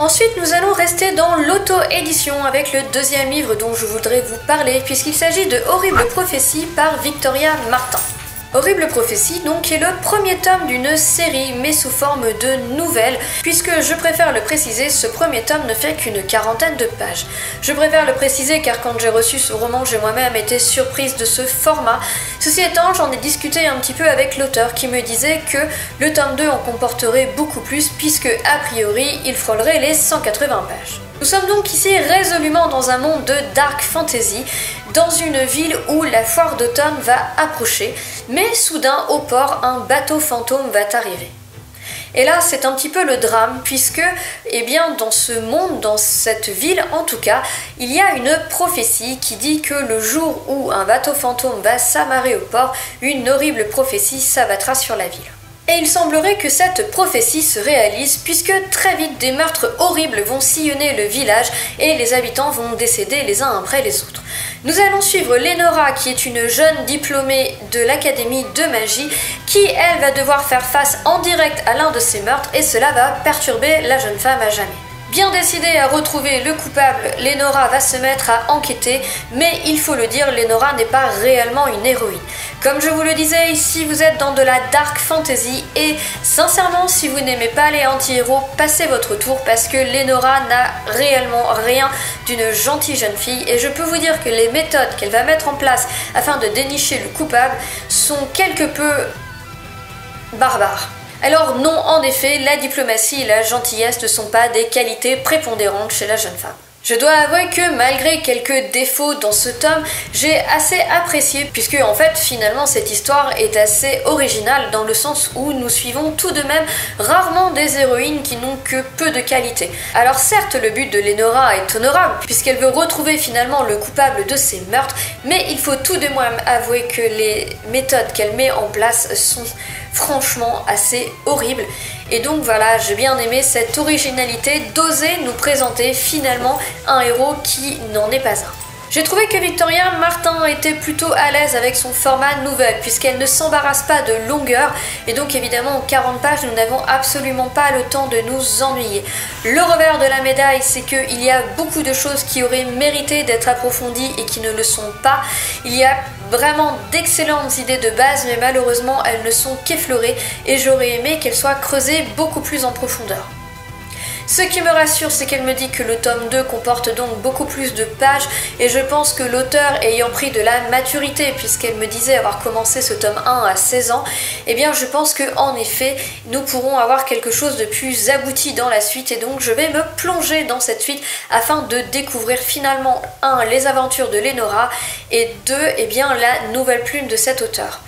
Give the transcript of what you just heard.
Ensuite, nous allons rester dans l'auto-édition avec le deuxième livre dont je voudrais vous parler, puisqu'il s'agit de Horrible Prophétie par Victoria Martin. Horrible Prophétie donc est le premier tome d'une série mais sous forme de nouvelles, puisque je préfère le préciser, ce premier tome ne fait qu'une 40aine de pages. Je préfère le préciser car quand j'ai reçu ce roman, j'ai moi-même été surprise de ce format. Ceci étant, j'en ai discuté un petit peu avec l'auteur qui me disait que le tome 2 en comporterait beaucoup plus puisque a priori il frôlerait les 180 pages. Nous sommes donc ici résolument dans un monde de dark fantasy, dans une ville où la foire d'automne va approcher, mais soudain au port, un bateau fantôme va arriver. Et là, c'est un petit peu le drame, puisque, eh bien, dans ce monde, dans cette ville en tout cas, il y a une prophétie qui dit que le jour où un bateau fantôme va s'amarrer au port, une horrible prophétie s'abattra sur la ville. Et il semblerait que cette prophétie se réalise puisque très vite des meurtres horribles vont sillonner le village et les habitants vont décéder les uns après les autres. Nous allons suivre Lenora qui est une jeune diplômée de l'académie de magie qui elle va devoir faire face en direct à l'un de ces meurtres et cela va perturber la jeune femme à jamais. Bien décidée à retrouver le coupable, Lenora va se mettre à enquêter, mais il faut le dire, Lenora n'est pas réellement une héroïne. Comme je vous le disais, ici vous êtes dans de la dark fantasy et sincèrement, si vous n'aimez pas les anti-héros, passez votre tour parce que Lenora n'a réellement rien d'une gentille jeune fille et je peux vous dire que les méthodes qu'elle va mettre en place afin de dénicher le coupable sont quelque peu barbares. Alors non, en effet, la diplomatie et la gentillesse ne sont pas des qualités prépondérantes chez la jeune femme. Je dois avouer que malgré quelques défauts dans ce tome, j'ai assez apprécié puisque en fait finalement cette histoire est assez originale dans le sens où nous suivons tout de même rarement des héroïnes qui n'ont que peu de qualité. Alors certes le but de Lenora est honorable puisqu'elle veut retrouver finalement le coupable de ces meurtres, mais il faut tout de même avouer que les méthodes qu'elle met en place sont franchement assez horribles. Et donc voilà, j'ai bien aimé cette originalité d'oser nous présenter finalement un héros qui n'en est pas un. J'ai trouvé que Victoria Martin était plutôt à l'aise avec son format nouvelle puisqu'elle ne s'embarrasse pas de longueur et donc évidemment en 40 pages nous n'avons absolument pas le temps de nous ennuyer. Le revers de la médaille c'est qu'il y a beaucoup de choses qui auraient mérité d'être approfondies et qui ne le sont pas. Il y a vraiment d'excellentes idées de base mais malheureusement elles ne sont qu'effleurées et j'aurais aimé qu'elles soient creusées beaucoup plus en profondeur. Ce qui me rassure, c'est qu'elle me dit que le tome 2 comporte donc beaucoup plus de pages et je pense que l'auteur ayant pris de la maturité puisqu'elle me disait avoir commencé ce tome 1 à 16 ans, eh bien je pense qu'en effet nous pourrons avoir quelque chose de plus abouti dans la suite et donc je vais me plonger dans cette suite afin de découvrir finalement 1. les aventures de Lenora et 2. eh bien la nouvelle plume de cet auteur.